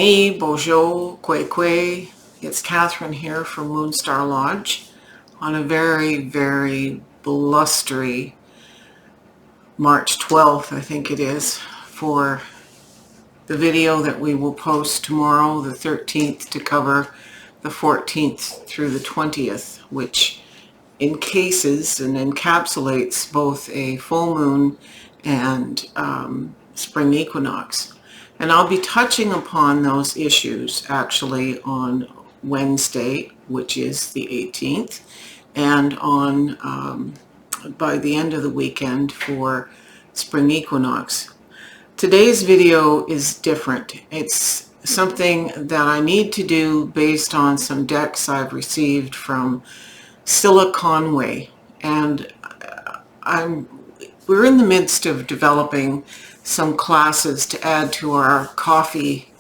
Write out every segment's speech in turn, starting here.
Ani, Bojo, Kwe. It's Catherine here from Moonstarlodge on a very, very blustery March 12th, I think it is, for the video that we will post tomorrow, the 13th, to cover the 14th through the 20th, which encases and encapsulates both a full moon and spring equinox. And I'll be touching upon those issues actually on Wednesday, which is the 18th, and on by the end of the weekend for spring equinox. Today's video is different. It's something that I need to do based on some decks I've received from Scylla Conway, and we're in the midst of developing some classes to add to our coffee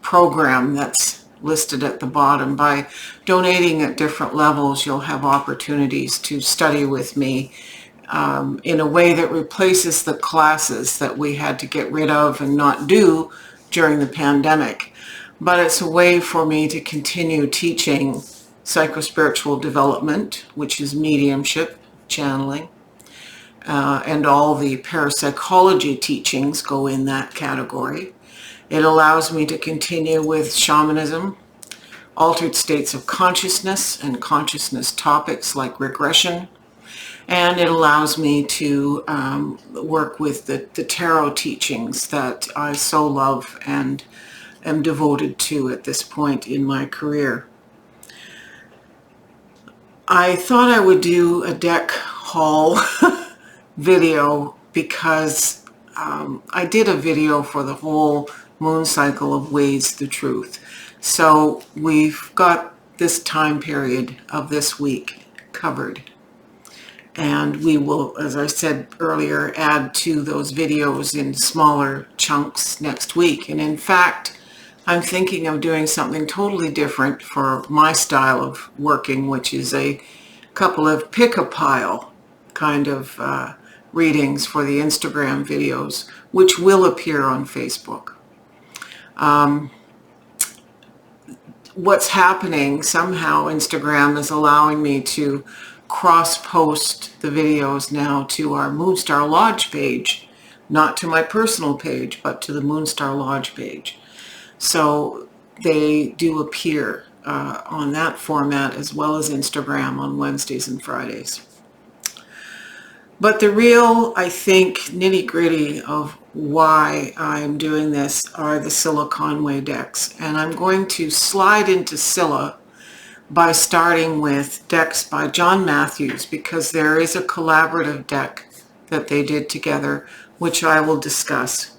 program that's listed at the bottom. By donating at different levels, you'll have opportunities to study with me in a way that replaces the classes that we had to get rid of and not do during the pandemic. But it's a way for me to continue teaching psychospiritual development, which is mediumship, channeling, and all the parapsychology teachings go in that category. It allows me to continue with shamanism, altered states of consciousness, and consciousness topics like regression. And it allows me to work with the tarot teachings that I so love and am devoted to at this point in my career. I thought I would do a deck haul video because I did a video for the whole moon cycle of Ways the Truth. So we've got this time period of this week covered. And we will, as I said earlier, add to those videos in smaller chunks next week. And in fact, I'm thinking of doing something totally different for my style of working, which is a couple of pick-a-pile kind of readings for the Instagram videos, which will appear on Facebook. What's happening, somehow Instagram is allowing me to cross-post the videos now to our Moonstarlodge page, not to my personal page, but to the Moonstarlodge page. So they do appear on that format as well as Instagram on Wednesdays and Fridays. But the real, I think, nitty-gritty of why I'm doing this are the Scylla Conway decks. And I'm going to slide into Scylla by starting with decks by John Matthews, because there is a collaborative deck that they did together, which I will discuss.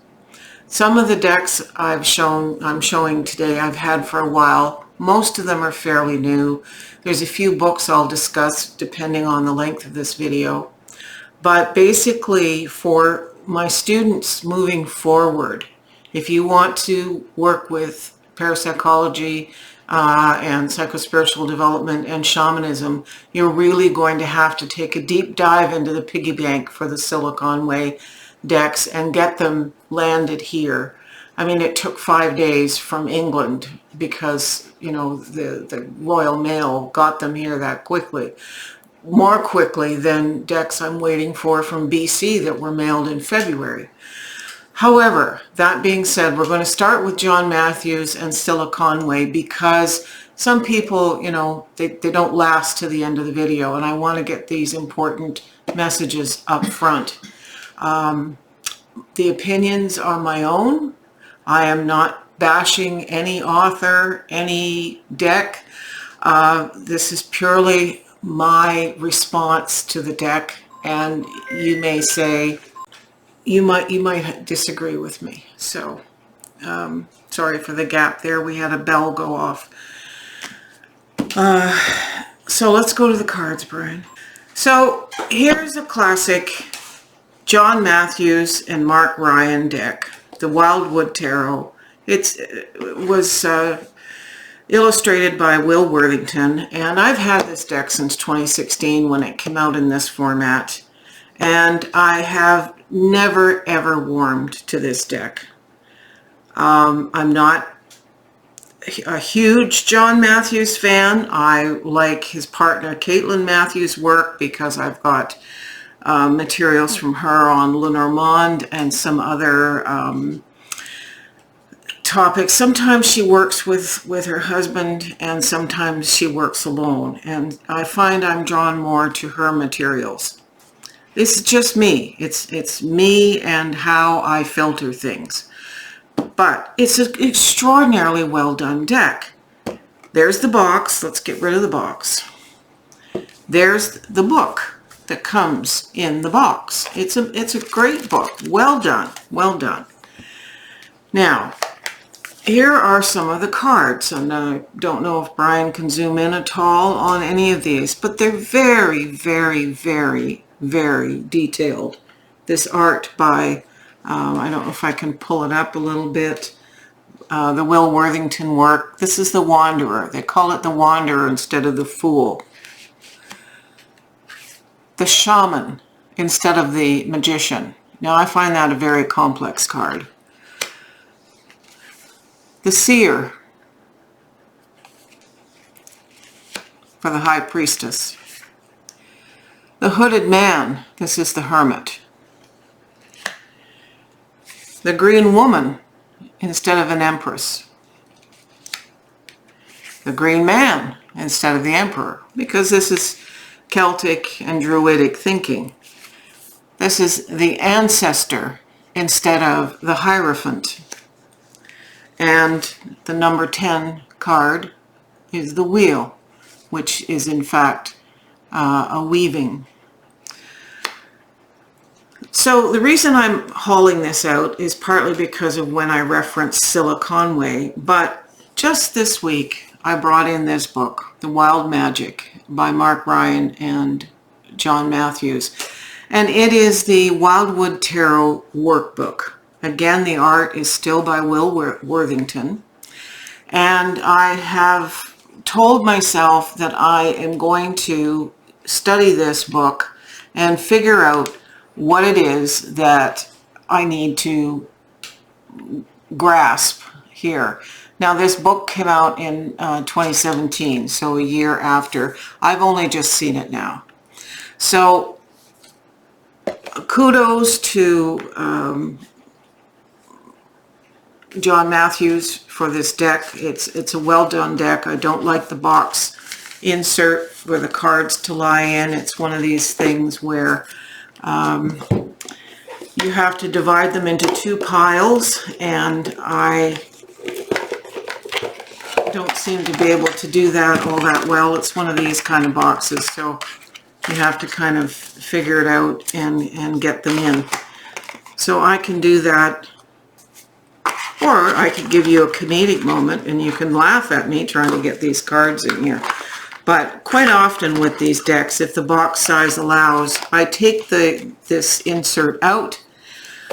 Some of the decks I'm showing today I've had for a while. Most of them are fairly new. There's a few books I'll discuss depending on the length of this video. But basically, for my students moving forward, if you want to work with parapsychology and psychospiritual development and shamanism, you're really going to have to take a deep dive into the piggy bank for the Scylla Conway decks and get them landed here. I mean, it took 5 days from England because, you know, the Royal Mail got them here that quickly. More quickly than decks I'm waiting for from BC that were mailed in February. However, that being said, we're going to start with John Matthews and Scylla Conway because some people, you know, they don't last to the end of the video, and I want to get these important messages up front. The opinions are my own. I am not bashing any author, any deck. This is purely my response to the deck, and you may say, you might disagree with me. So sorry for the gap there. We had a bell go off. So let's go to the cards, Brian. So here's a classic John Matthews and Mark Ryan deck, the Wildwood Tarot. It was illustrated by Will Worthington, and I've had this deck since 2016 when it came out in this format, and I have never ever warmed to this deck. I'm not a huge John Matthews fan. I like his partner Caitlin Matthews' work because I've got materials from her on Lenormand and some other topics. Sometimes she works with her husband and sometimes she works alone, and I find I'm drawn more to her materials. This is just me. It's me and how I filter things. But it's an extraordinarily well done deck. There's the box. Let's get rid of the box. There's the book that comes in the box. It's a great book. Well done. Well done. Now, here are some of the cards, and I don't know if Brian can zoom in at all on any of these, but they're very, very, very, very detailed. This art by, I don't know if I can pull it up a little bit, the Will Worthington work. This is the Wanderer. They call it the Wanderer instead of the Fool. The Shaman instead of the Magician. Now I find that a very complex card. The Seer for the High Priestess. The Hooded Man. This is the Hermit. The Green Woman instead of an Empress. The Green Man instead of the Emperor, because this is Celtic and Druidic thinking. This is the Ancestor instead of the Hierophant. And the number 10 card is the Wheel, which is in fact a weaving. So the reason I'm hauling this out is partly because of when I referenced Scylla Conway, but just this week I brought in this book, The Wild Magic by Mark Ryan and John Matthews, and it is the Wildwood Tarot Workbook. Again, the art is still by Will Worthington, and I have told myself that I am going to study this book and figure out what it is that I need to grasp here. Now, this book came out in 2017, so a year after. I've only just seen it now. So kudos to John Matthews for this deck. It's a well done deck. I don't like the box insert for the cards to lie in. It's one of these things where you have to divide them into two piles, and I don't seem to be able to do that all that well. It's one of these kind of boxes, so you have to kind of figure it out and get them in. So I can do that, or I could give you a comedic moment and you can laugh at me trying to get these cards in here. But quite often with these decks, if the box size allows, I take this insert out,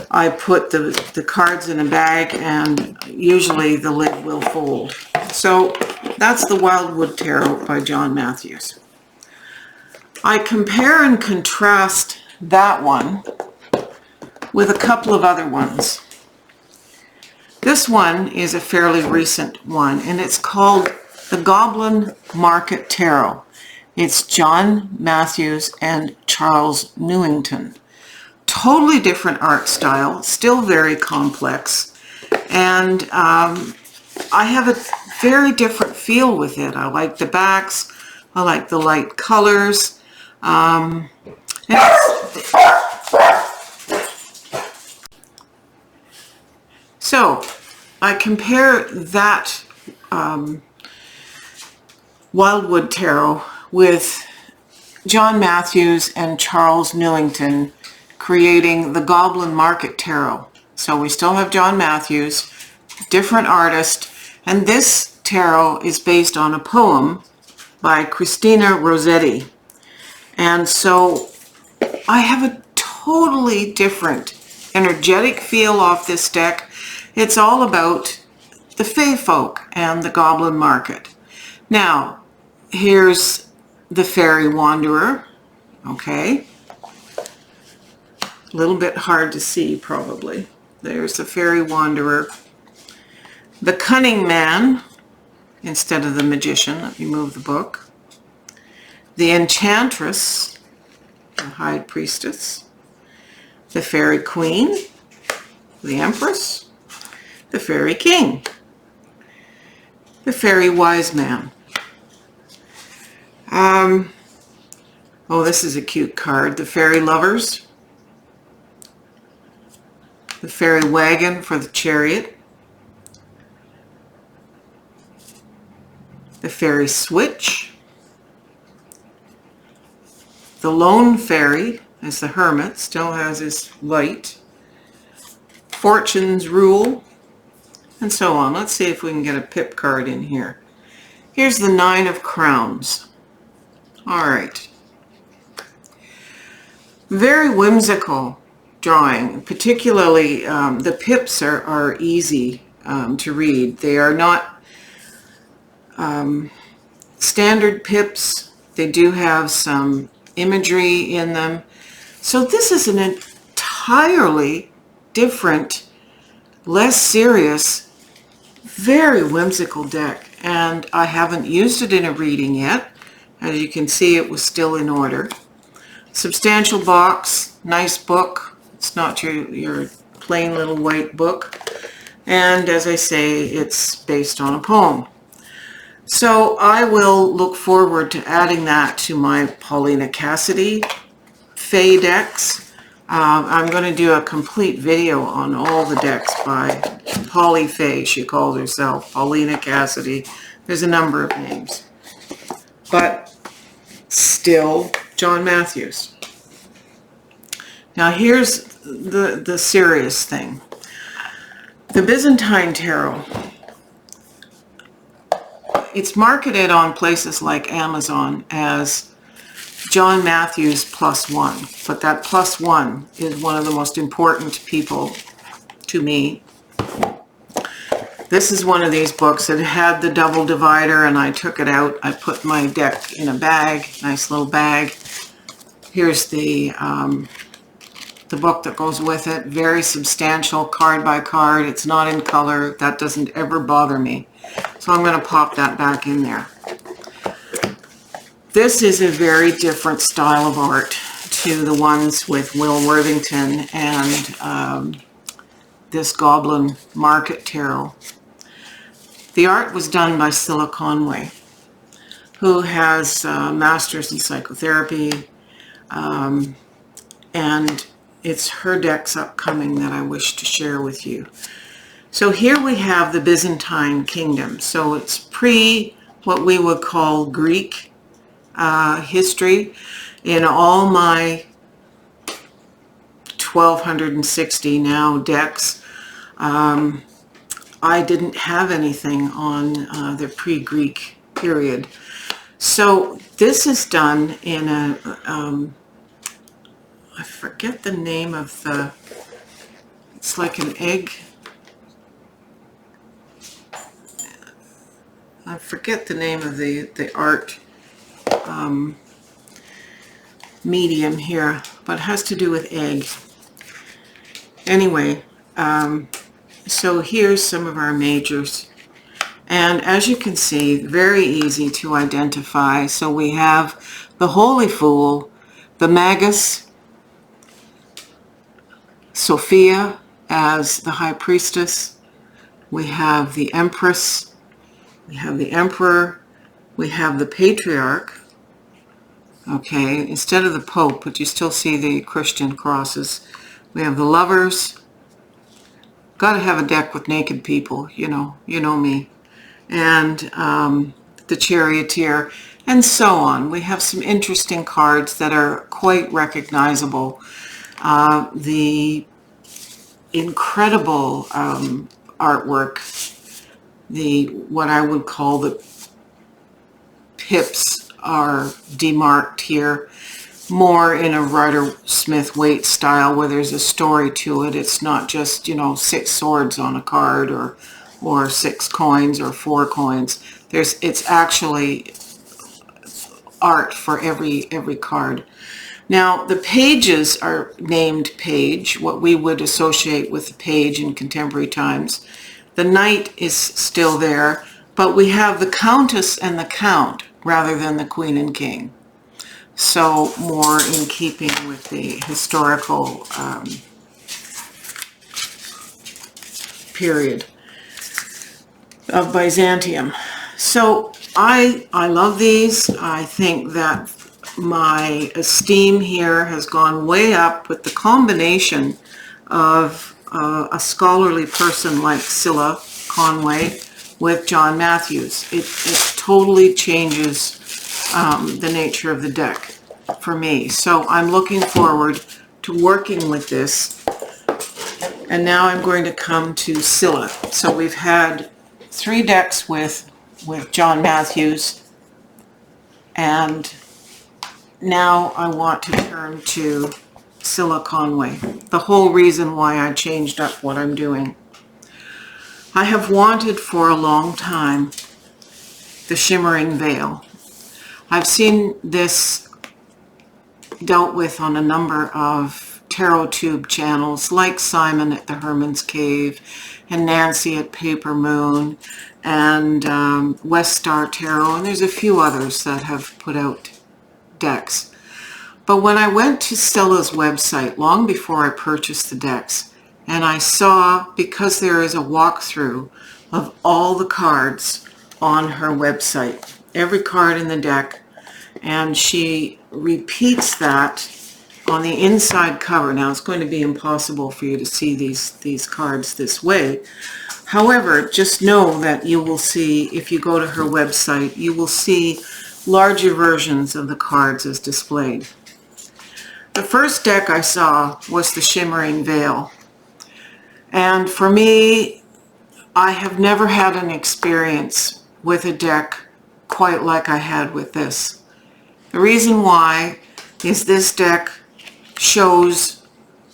I put the cards in a bag, and usually the lid will fold. So that's the Wildwood Tarot by John Matthews. I compare and contrast that one with a couple of other ones. This one is a fairly recent one, and it's called the Goblin Market Tarot. It's John Matthews and Charles Newington. Totally different art style, still very complex, and I have a very different feel with it. I like the backs, I like the light colors. So I compare that Wildwood Tarot with John Matthews and Charles Newington creating the Goblin Market Tarot. So we still have John Matthews, different artist, and this tarot is based on a poem by Christina Rossetti. And so I have a totally different energetic feel off this deck. It's all about the Fae folk and the Goblin Market. Now, here's the Fairy Wanderer, okay? A little bit hard to see, probably. There's the Fairy Wanderer. The Cunning Man instead of the Magician. Let me move the book. The Enchantress, the High Priestess. The Fairy Queen, the Empress. The Fairy King, the Fairy Wise Man. Oh, this is a cute card. The Fairy Lovers. The Fairy Wagon for the Chariot. The Fairy Switch. The Lone Fairy, as the Hermit, still has his light. Fortune's Rule, and so on. Let's see if we can get a pip card in here. Here's the Nine of Crowns. All right. Very whimsical drawing, particularly the pips are easy to read. They are not standard pips. They do have some imagery in them. So this is an entirely different, less serious, very whimsical deck. And I haven't used it in a reading yet. As you can see, it was still in order. Substantial box, nice book. It's not your plain little white book. And as I say, it's based on a poem. So I will look forward to adding that to my Paulina Cassidy Fae decks. I'm going to do a complete video on all the decks by Polly Fae. She calls herself Paulina Cassidy. There's a number of names. But still John Matthews. Now here's the serious thing. The Byzantine Tarot. It's marketed on places like Amazon as John Matthews +1, but that +1 is one of the most important people to me. This is one of these books that had the double divider, and I took it out. I put my deck in a bag, nice little bag. Here's the book that goes with it. Very substantial, card by card. It's not in color. That doesn't ever bother me. So I'm going to pop that back in there. This is a very different style of art to the ones with Will Worthington and this Goblin Market Tarot. The art was done by Scylla Conway, who has masters in psychotherapy, and it's her decks upcoming that I wish to share with you. So here we have the Byzantine Kingdom. So it's pre what we would call Greek history. In all my 1260 now decks, I didn't have anything on the pre-Greek period. So this is done in a, I forget the name of the, it's like an egg. I forget the name of the art medium here, but it has to do with egg. Anyway, so here's some of our majors. And as you can see, very easy to identify. So we have the Holy Fool, the Magus, Sophia as the High Priestess. We have the Empress. We have the Emperor. We have the Patriarch. Okay, instead of the Pope, but you still see the Christian crosses. We have the Lovers. Got to have a deck with naked people, you know me. And the Charioteer, and so on. We have some interesting cards that are quite recognizable. The incredible artwork, what I would call the pips are demarked here, more in a Rider-Smith-Waite style where there's a story to it. It's not just, 6 swords on a card or 6 coins or 4 coins. It's actually art for every card. Now the pages are named page, what we would associate with the page in contemporary times. The knight is still there, but we have the countess and the count rather than the queen and king. So more in keeping with the historical period of Byzantium. So I love these. I think that my esteem here has gone way up with the combination of a scholarly person like Cilla Conway with John Matthews. It totally changes the nature of the deck for me. So I'm looking forward to working with this. And now I'm going to come to Cilla. So we've had 3 decks with John Matthews, and now I want to turn to Cilla Conway. The whole reason why I changed up what I'm doing. I have wanted for a long time the Shimmering Veil. I've seen this dealt with on a number of tarot tube channels like Simon at the Herman's Cave and Nancy at Paper Moon and West Star Tarot, and there's a few others that have put out decks. But when I went to Cilla's website long before I purchased the decks, and I saw, because there is a walkthrough of all the cards on her website, every card in the deck, and she repeats that on the inside cover. Now it's going to be impossible for you to see these cards this way. However, just know that you will see, if you go to her website, you will see larger versions of the cards as displayed. The first deck I saw was the Shimmering Veil. And for me, I have never had an experience with a deck quite like I had with this. The reason why is this deck shows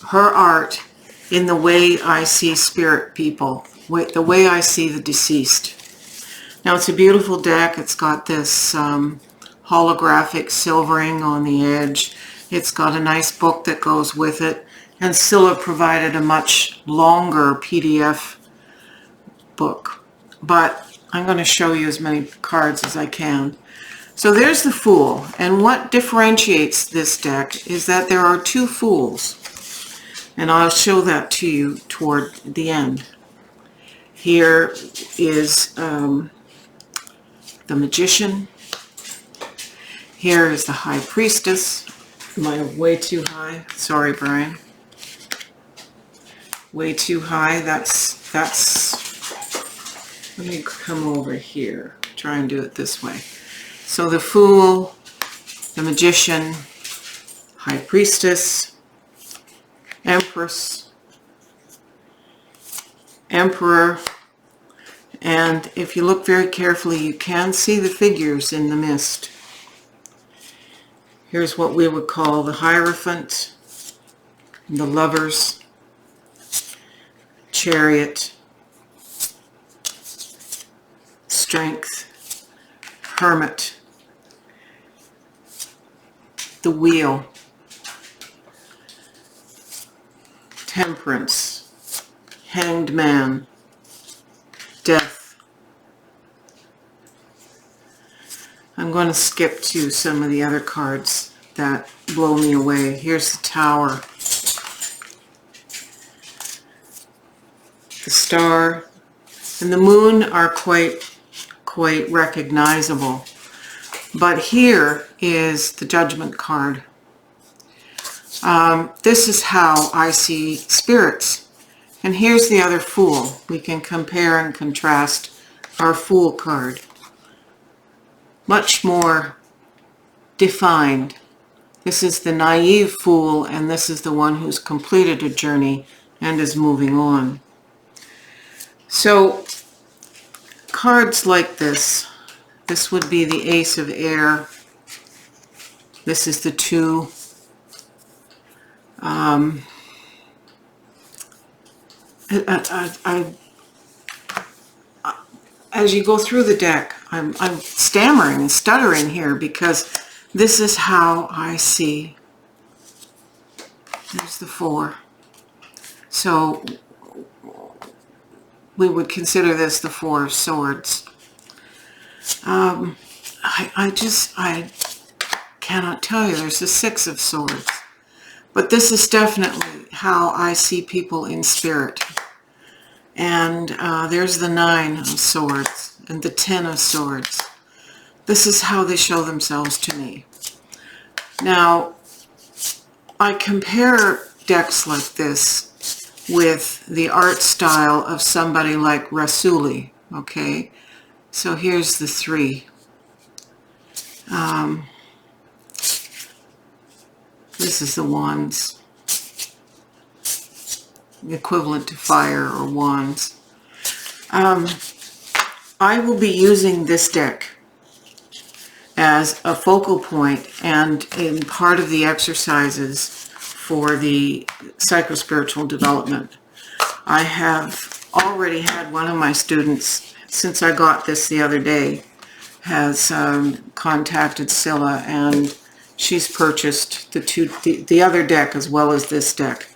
her art in the way I see spirit people, the way I see the deceased. Now it's a beautiful deck. It's got this holographic silvering on the edge. It's got a nice book that goes with it, and Cilla provided a much longer PDF book. But I'm going to show you as many cards as I can. So there's the Fool, and what differentiates this deck is that there are 2 Fools, and I'll show that to you toward the end. Here is the Magician. Here is the High Priestess. Am I way too high? Sorry, Brian. Way too high. That's. Let me come over here. Try and do it this way. So the Fool, the Magician, High Priestess, Empress, Emperor, and if you look very carefully, you can see the figures in the mist. Here's what we would call the Hierophant, the Lovers, Chariot, Strength, Hermit, the Wheel, Temperance, Hanged Man, Death. I'm going to skip to some of the other cards that blow me away. Here's the Tower, the Star, and the Moon are quite recognizable. But here is the Judgment card. This is how I see spirits. And here's the other Fool. We can compare and contrast our Fool card. Much more defined. This is the naive Fool, and this is the one who's completed a journey and is moving on. So cards like this would be the Ace of Air. This is the 2. As you go through the deck, I'm stammering and stuttering here because this is how I see. There's the 4. So we would consider this the Four of Swords. I cannot tell you. There's the Six of Swords. But this is definitely how I see people in spirit. And there's the Nine of Swords and the Ten of Swords. This is how they show themselves to me. Now, I compare decks like this with the art style of somebody like Rasuli, okay? So here's the three. This is the wands, equivalent to fire or wands. I will be using this deck as a focal point and in part of the exercises for the psychospiritual development. I have already had one of my students, since I got this the other day, has contacted Scylla, and she's purchased the other deck as well as this deck.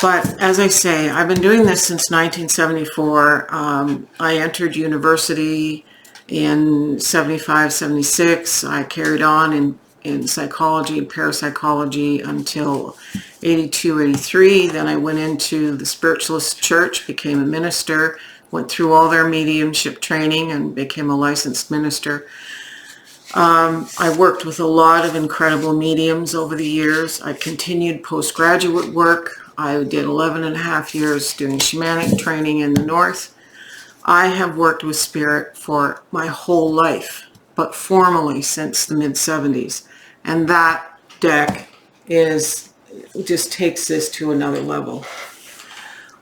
But as I say, I've been doing this since 1974. I entered university in 75, 76. I carried on in psychology and parapsychology until 82, 83. Then I went into the Spiritualist Church, became a minister, went through all their mediumship training and became a licensed minister. I worked with a lot of incredible mediums over the years. I continued postgraduate work. I did 11 and a half years doing shamanic training in the north. I have worked with spirit for my whole life, but formally since the mid-70s. And that deck just takes this to another level.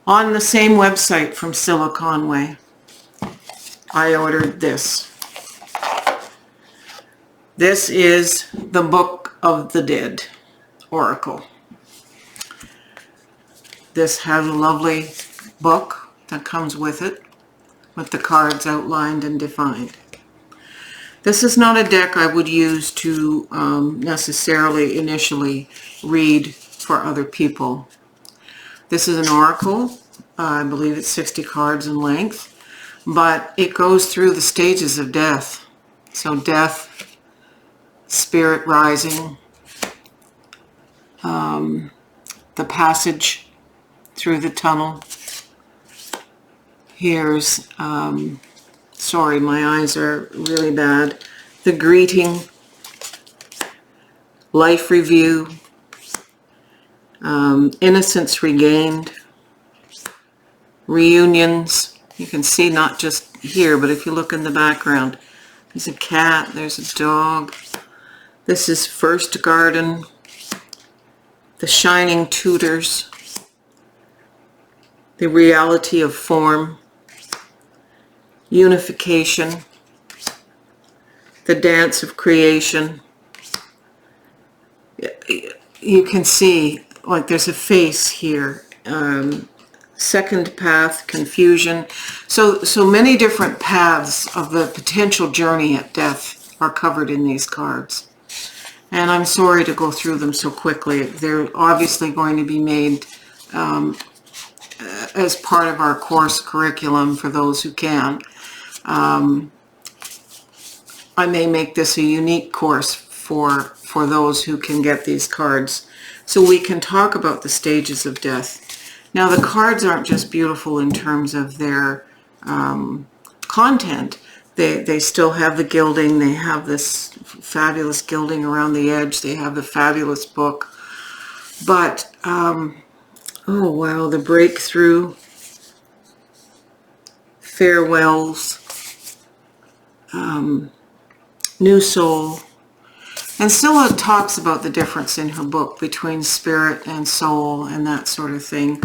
On the same website from Scylla Conway, I ordered this. This is the Book of the Dead Oracle. This has a lovely book that comes with it, with the cards outlined and defined. This is not a deck I would use to necessarily initially read for other people. This is an oracle. I believe it's 60 cards in length, but it goes through the stages of death. So death, spirit rising, the passage through the tunnel. Here's, sorry, my eyes are really bad. The greeting, life review, innocence regained, reunions. You can see not just here, but if you look in the background, there's a cat, there's a dog. This is First Garden, the Shining Tutors, the Reality of Form, Unification, the Dance of Creation. You can see, like, there's a face here. Second path, confusion. So many different paths of the potential journey at death are covered in these cards. And I'm sorry to go through them so quickly. They're obviously going to be made as part of our course curriculum for those who can. I may make this a unique course for those who can get these cards, so we can talk about the stages of death. Now, the cards aren't just beautiful in terms of their content. They still have the gilding. They have this fabulous gilding around the edge. They have the fabulous book. But, oh wow, the breakthrough, farewells, new soul. And Scylla talks about the difference in her book between spirit and soul and that sort of thing.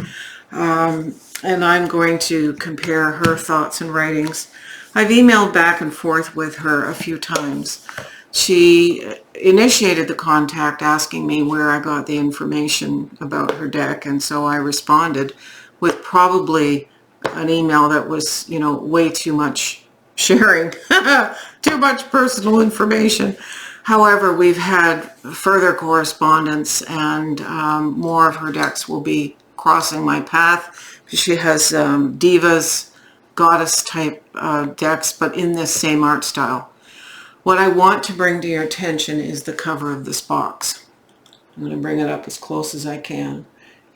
And I'm going to compare her thoughts and writings. I've emailed back and forth with her a few times. She initiated the contact asking me where I got the information about her deck, and so I responded with probably an email that was, you know, way too much sharing, too much personal information. However, we've had further correspondence, and more of her decks will be crossing my path She has divas, goddess type decks, but in this same art style. What I want to bring to your attention is the cover of this box. I'm going to bring it up as close as I can.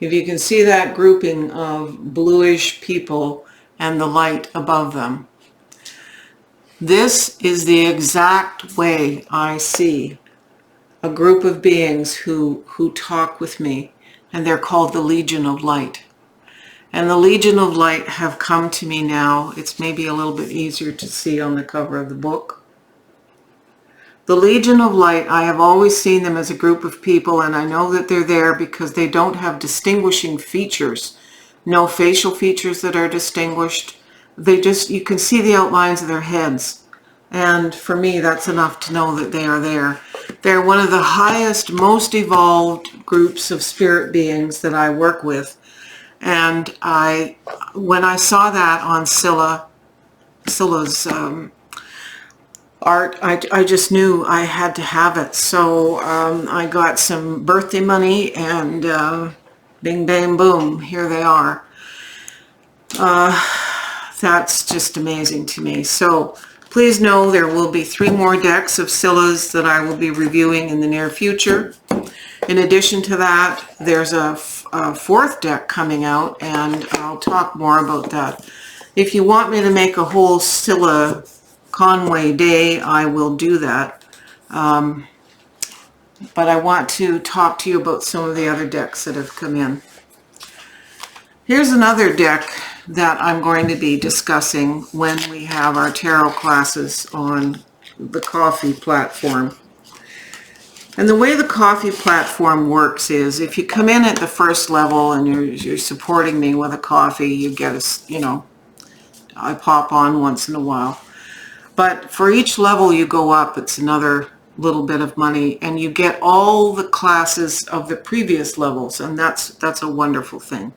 If you can see that grouping of bluish people and the light above them. This is the exact way I see a group of beings who talk with me, and they're called the Legion of Light. And the Legion of Light have come to me now. It's maybe a little bit easier to see on the cover of the book. The Legion of Light, I have always seen them as a group of people, and I know that they're there because they don't have distinguishing features. No facial features that are distinguished. You can see the outlines of their heads. And for me, that's enough to know that they are there. They're one of the highest, most evolved groups of spirit beings that I work with. And when I saw that on Scylla's art, I just knew I had to have it. So I got some birthday money, and bing, bang, boom, here they are. That's just amazing to me. So please know there will be 3 more decks of Scylla's that I will be reviewing in the near future. In addition to that, there's a 4th deck coming out, and I'll talk more about that. If you want me to make a whole Scylla Conway day, I will do that. But I want to talk to you about some of the other decks that have come in. Here's another deck that I'm going to be discussing when we have our tarot classes on the Coffee platform. And the way the Coffee platform works is, if you come in at the first level and you're supporting me with a coffee, you get I pop on once in a while. But for each level you go up, it's another little bit of money, and you get all the classes of the previous levels, and that's a wonderful thing.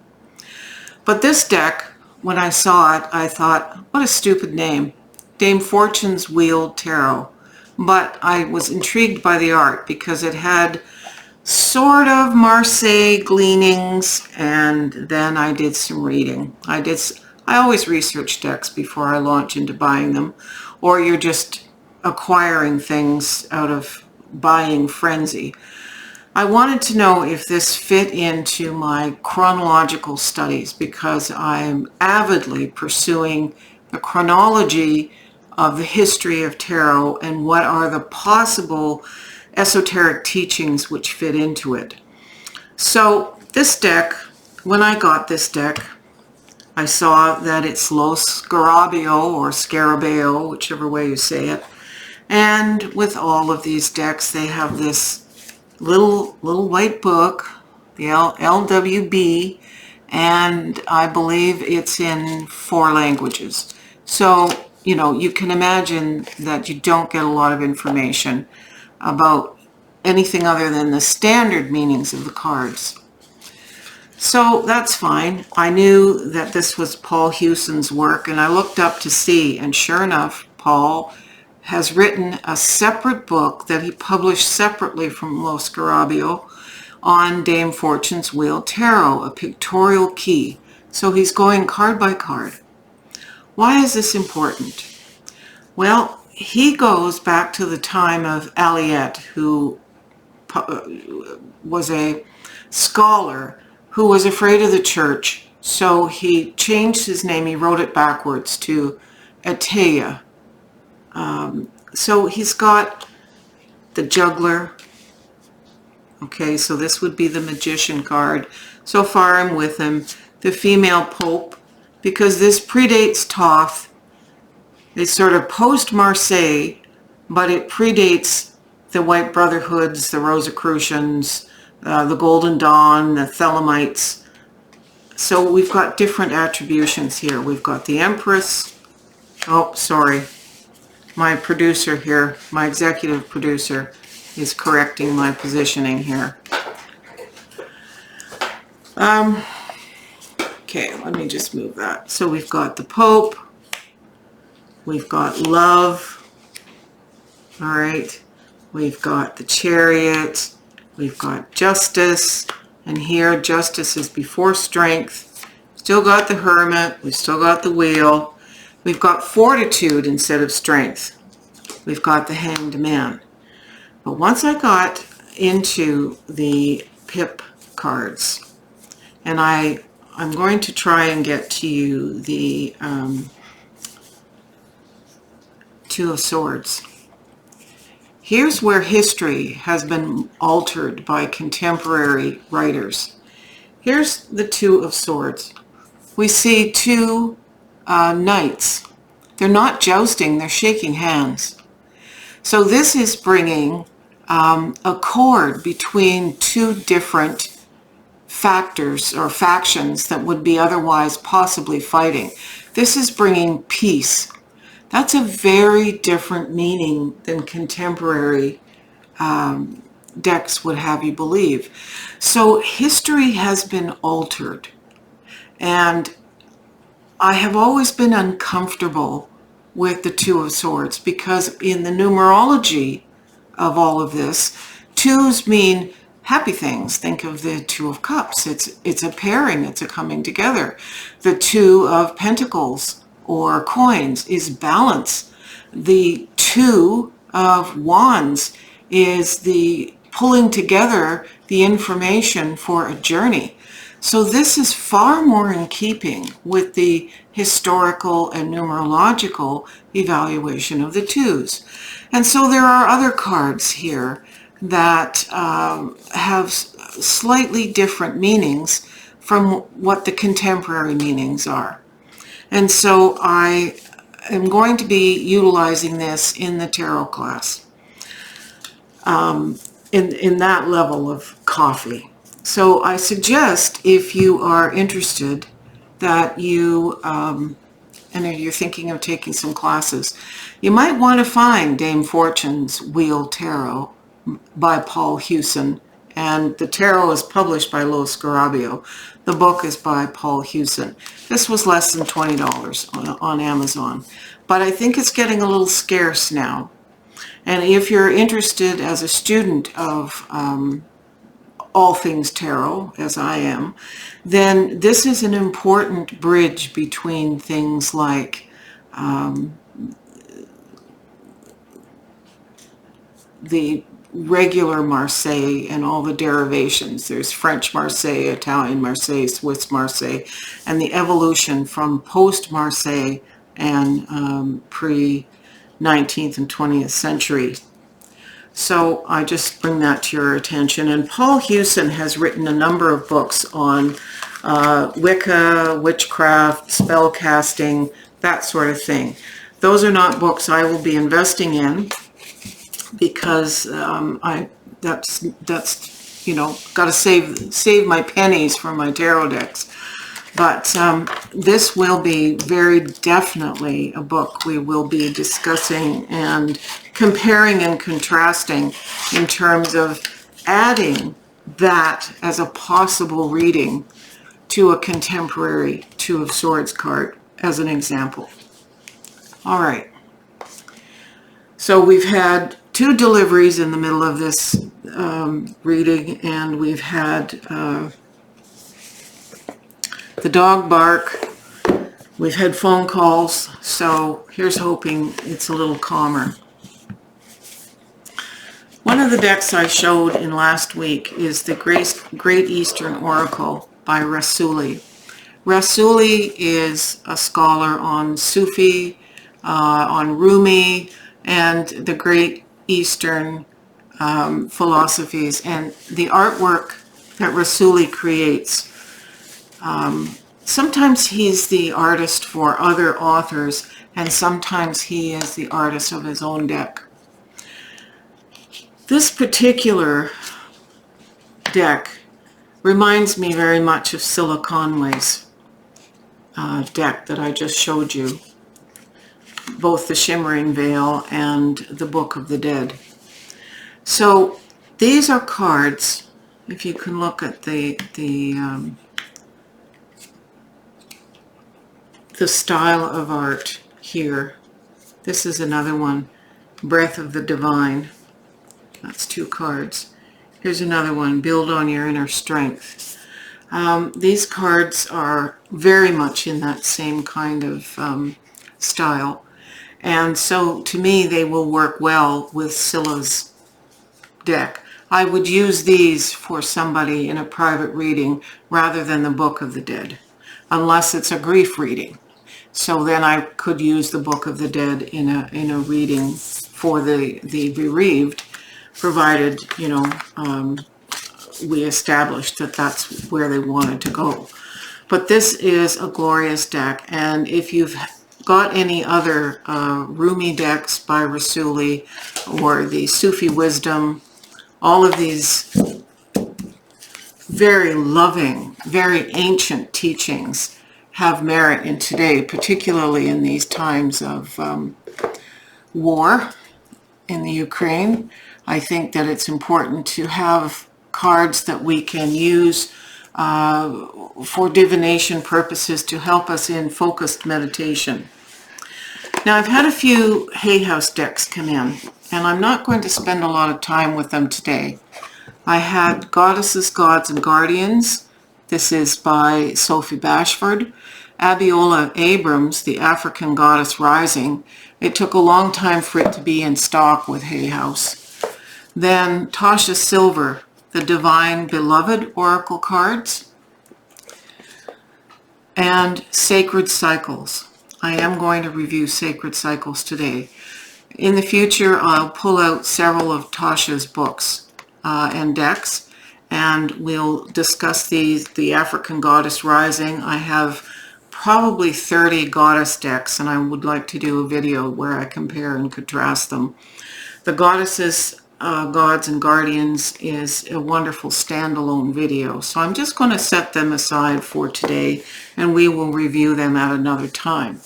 But this deck, when I saw it, I thought, what a stupid name, Dame Fortune's Wheel Tarot. But I was intrigued by the art because it had sort of Marseille gleanings, and then I did some reading. I always research decks before I launch into buying them, or you're just acquiring things out of buying frenzy. I wanted to know if this fit into my chronological studies, because I'm avidly pursuing the chronology of the history of tarot and what are the possible esoteric teachings which fit into it. So this deck, when I got this deck, I saw that it's Lo Scarabeo or Scarabeo, whichever way you say it. And with all of these decks, they have this little white book, the LWB, and I believe it's in 4 languages. So, you can imagine that you don't get a lot of information about anything other than the standard meanings of the cards. So that's fine. I knew that this was Paul Hewson's work, and I looked up to see, and sure enough, Paul has written a separate book that he published separately from Lo Scarabeo on Dame Fortune's Wheel Tarot, a pictorial key. So he's going card by card. Why is this important? Well, he goes back to the time of Aliette, who was a scholar who was afraid of the church, so he changed his name. He wrote it backwards to Atea. So he's got the juggler. Okay, so this would be the magician card. So far I'm with him. The female pope, because this predates Thoth. It's sort of post-Marseille, but it predates the White Brotherhoods, the Rosicrucians, the Golden Dawn, the Thelemites. So we've got different attributions here. We've got the Empress. Oh, sorry. My producer here, my executive producer, is correcting my positioning here. Okay, let me just move that. So we've got the Pope. We've got Love. All right. We've got the Chariot. We've got Justice. And here, Justice is before Strength. Still got the Hermit. We've still got the Wheel. We've got Fortitude instead of Strength. We've got the Hanged Man. But once I got into the pip cards, and I'm going to try and get to you the Two of Swords. Here's where history has been altered by contemporary writers. Here's the Two of Swords. We see two knights. They're not jousting, they're shaking hands. So this is bringing a cord between two different factors or factions that would be otherwise possibly fighting. This is bringing peace. That's a very different meaning than contemporary decks would have you believe. So history has been altered. And I have always been uncomfortable with the Two of Swords because in the numerology of all of this, twos mean happy things. Think of the Two of Cups. It's a pairing. It's a coming together. The Two of Pentacles or coins is balance. The Two of Wands is the pulling together the information for a journey. So this is far more in keeping with the historical and numerological evaluation of the twos. And so there are other cards here that have slightly different meanings from what the contemporary meanings are. And so I am going to be utilizing this in the tarot class, in that level of coffee. So I suggest, if you are interested, that you, and if you're thinking of taking some classes, you might want to find Dame Fortune's Wheel Tarot by Paul Hewson. And the tarot is published by Lo Scarabeo. The book is by Paul Hewson. This was less than $20 on Amazon. But I think it's getting a little scarce now. And if you're interested as a student of all things tarot, as I am, then this is an important bridge between things like the regular Marseille and all the derivations. There's French Marseille, Italian Marseille, Swiss Marseille, and the evolution from post-Marseille and pre-19th and 20th century. So I just bring that to your attention. And Paul Hewson has written a number of books on Wicca, witchcraft, spell casting, that sort of thing. Those are not books I will be investing in because that's you know, got to save my pennies for my tarot decks. But this will be very definitely a book we will be discussing and comparing and contrasting in terms of adding that as a possible reading to a contemporary Two of Swords card as an example. All right. So we've had two deliveries in the middle of this reading, and we've had the dog bark. We've had phone calls, so here's hoping it's a little calmer. One of the decks I showed in last week is the Great Eastern Oracle by Rassouli. Rassouli is a scholar on Sufi, on Rumi, and the Great Eastern philosophies, and the artwork that Rassouli creates. Sometimes he's the artist for other authors, and sometimes he is the artist of his own deck. This particular deck reminds me very much of Cilla Conway's deck that I just showed you, both the Shimmering Veil and the Book of the Dead. So these are cards, if you can look at the style of art here. This is another one, Breath of the Divine. That's two cards. Here's another one, Build on Your Inner Strength. These cards are very much in that same kind of style. And so to me, they will work well with Scylla's deck. I would use these for somebody in a private reading rather than the Book of the Dead, unless it's a grief reading. So then I could use the Book of the Dead in a reading for the bereaved, provided, you know, we established that that's where they wanted to go. But this is a glorious deck, and if you've got any other Rumi decks by Rasuli or the Sufi Wisdom, all of these very loving, very ancient teachings have merit in today, particularly in these times of war in the Ukraine. I think that it's important to have cards that we can use for divination purposes to help us in focused meditation. Now, I've had a few Hay House decks come in, and I'm not going to spend a lot of time with them today. I had Goddesses, Gods, and Guardians. This is by Sophie Bashford. Abiola Abrams, the African Goddess Rising. It took a long time for it to be in stock with Hay House. Then Tasha Silver, the Divine Beloved Oracle cards, and Sacred Cycles. I am going to review Sacred Cycles today. In the future, I'll pull out several of Tasha's books and decks, and we'll discuss these. The African Goddess Rising. I have probably 30 goddess decks, and I would like to do a video where I compare and contrast them. The Goddesses, Gods, and Guardians is a wonderful standalone video, so I'm just going to set them aside for today, and we will review them at another time.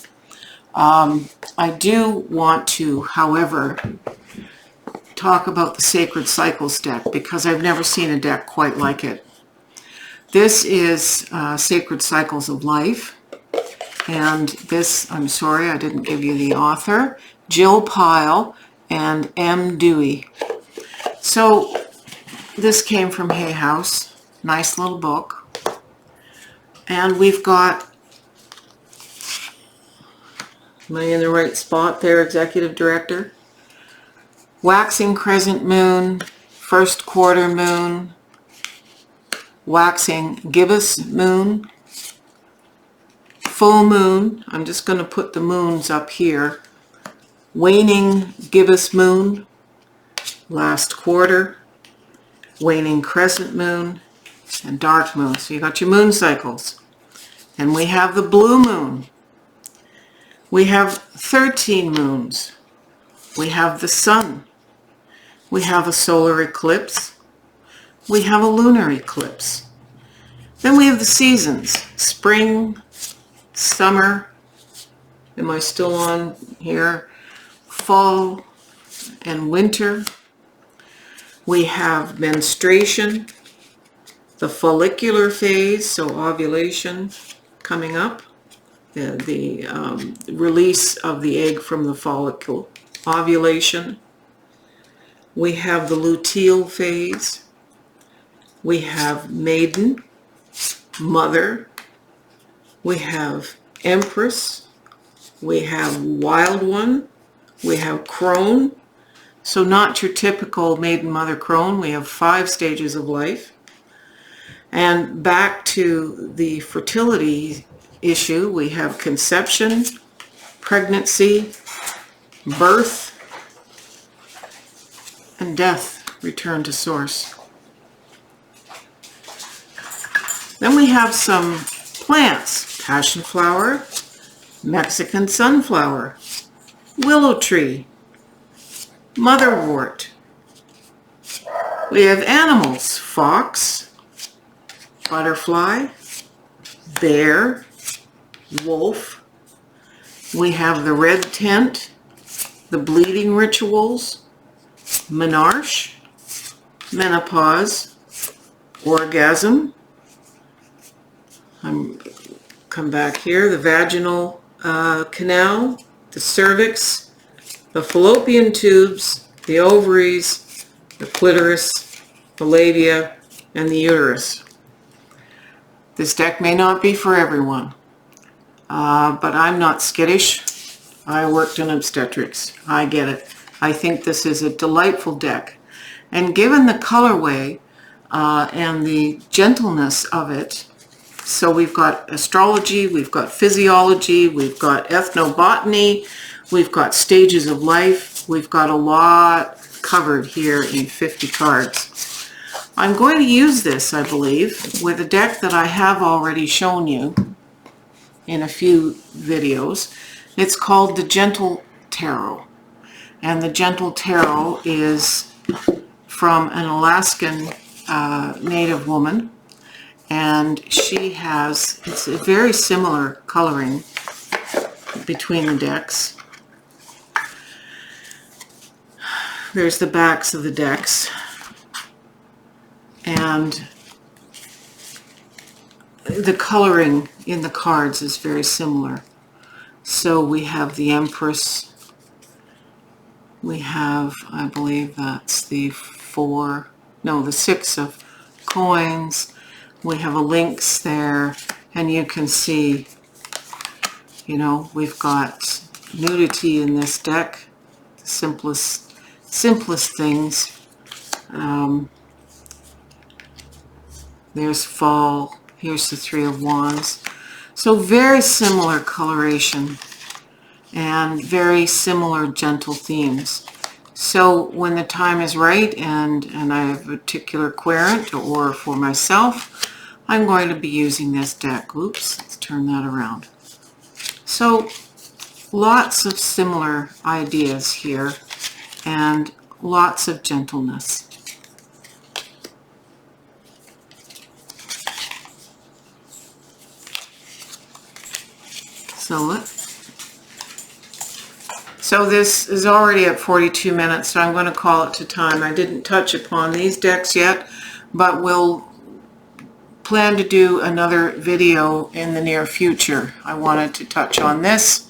I do want to, however, talk about the Sacred Cycles deck, because I've never seen a deck quite like it. This is Sacred Cycles of Life, and this, I'm sorry I didn't give you the author, Jill Pyle and M. Dewey. So this came from Hay House, nice little book, and we've got, am I in the right spot there, Executive Director? Waxing Crescent Moon, First Quarter Moon, Waxing Gibbous Moon, Full Moon, I'm just going to put the moons up here, Waning Gibbous Moon, Last Quarter, Waning Crescent Moon, and Dark Moon. So you got your moon cycles. And we have the Blue Moon. We have 13 moons. We have the Sun. We have a solar eclipse. We have a lunar eclipse. Then we have the seasons. Spring, summer, am I still on here? Fall and winter. We have menstruation, the follicular phase, so ovulation coming up, the release of the egg from the follicle, ovulation. We have the luteal phase. We have maiden, mother. We have empress. We have wild one. We have crone. So not your typical maiden, mother, crone. We have 5 stages of life. And back to the fertility issue, we have conception, pregnancy, birth, and death, return to source. Then we have some plants, passion flower, Mexican sunflower, willow tree, motherwort. We have animals, fox, butterfly, bear, wolf. We have the red tent, the bleeding rituals, menarche, menopause, orgasm. Come back here, the vaginal canal, the cervix, the fallopian tubes, the ovaries, the clitoris, the labia, and the uterus. This deck may not be for everyone, but I'm not skittish. I worked in obstetrics. I get it. I think this is a delightful deck. And given the colorway and the gentleness of it, so we've got astrology, we've got physiology, we've got ethnobotany, we've got stages of life, we've got a lot covered here in 50 cards. I'm going to use this, I believe, with a deck that I have already shown you in a few videos. It's called the Gentle Tarot. And the Gentle Tarot is from an Alaskan native woman. And she has, it's a very similar coloring between the decks. There's the backs of the decks. And the coloring in the cards is very similar. So we have the Empress. We have, I believe that's the 6 of coins. We have a lynx there, and you can see, you know, we've got nudity in this deck, the simplest things. There's fall, here's the 3 of Wands. So very similar coloration and very similar gentle themes. So when the time is right and I have a particular querent or for myself, I'm going to be using this deck. Oops, let's turn that around. So lots of similar ideas here and lots of gentleness. So this is already at 42 minutes, so I'm going to call it to time. I didn't touch upon these decks yet, but we'll plan to do another video in the near future. I wanted to touch on this,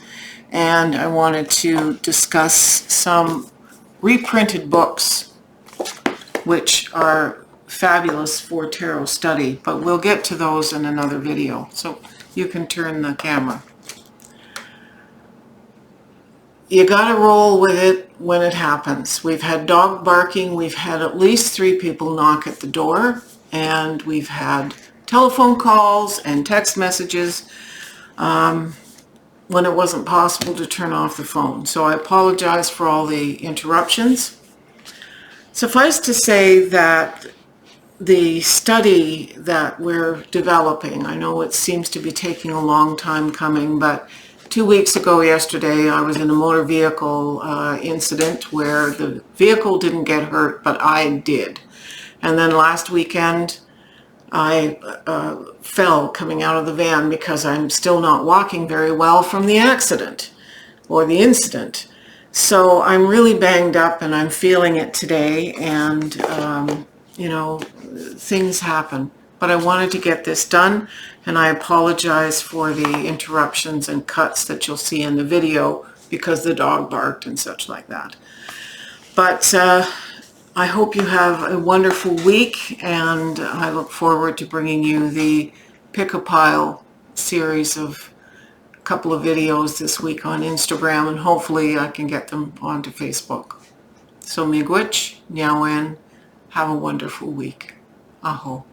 and I wanted to discuss some reprinted books which are fabulous for tarot study, but we'll get to those in another video. So you can turn the camera. You gotta roll with it when it happens. We've had dog barking, we've had at least 3 people knock at the door, and we've had telephone calls and text messages when it wasn't possible to turn off the phone. So I apologize for all the interruptions. Suffice to say that the study that we're developing, I know it seems to be taking a long time coming, but 2 weeks ago yesterday I was in a motor vehicle incident where the vehicle didn't get hurt, but I did. And then last weekend I fell coming out of the van because I'm still not walking very well from the accident or the incident. So I'm really banged up and I'm feeling it today, and you know, things happen. But I wanted to get this done, and I apologize for the interruptions and cuts that you'll see in the video because the dog barked and such like that. But I hope you have a wonderful week, and I look forward to bringing you the Pick-a-Pile series of a couple of videos this week on Instagram, and hopefully I can get them onto Facebook. So miigwech, Nyawen, have a wonderful week. Aho.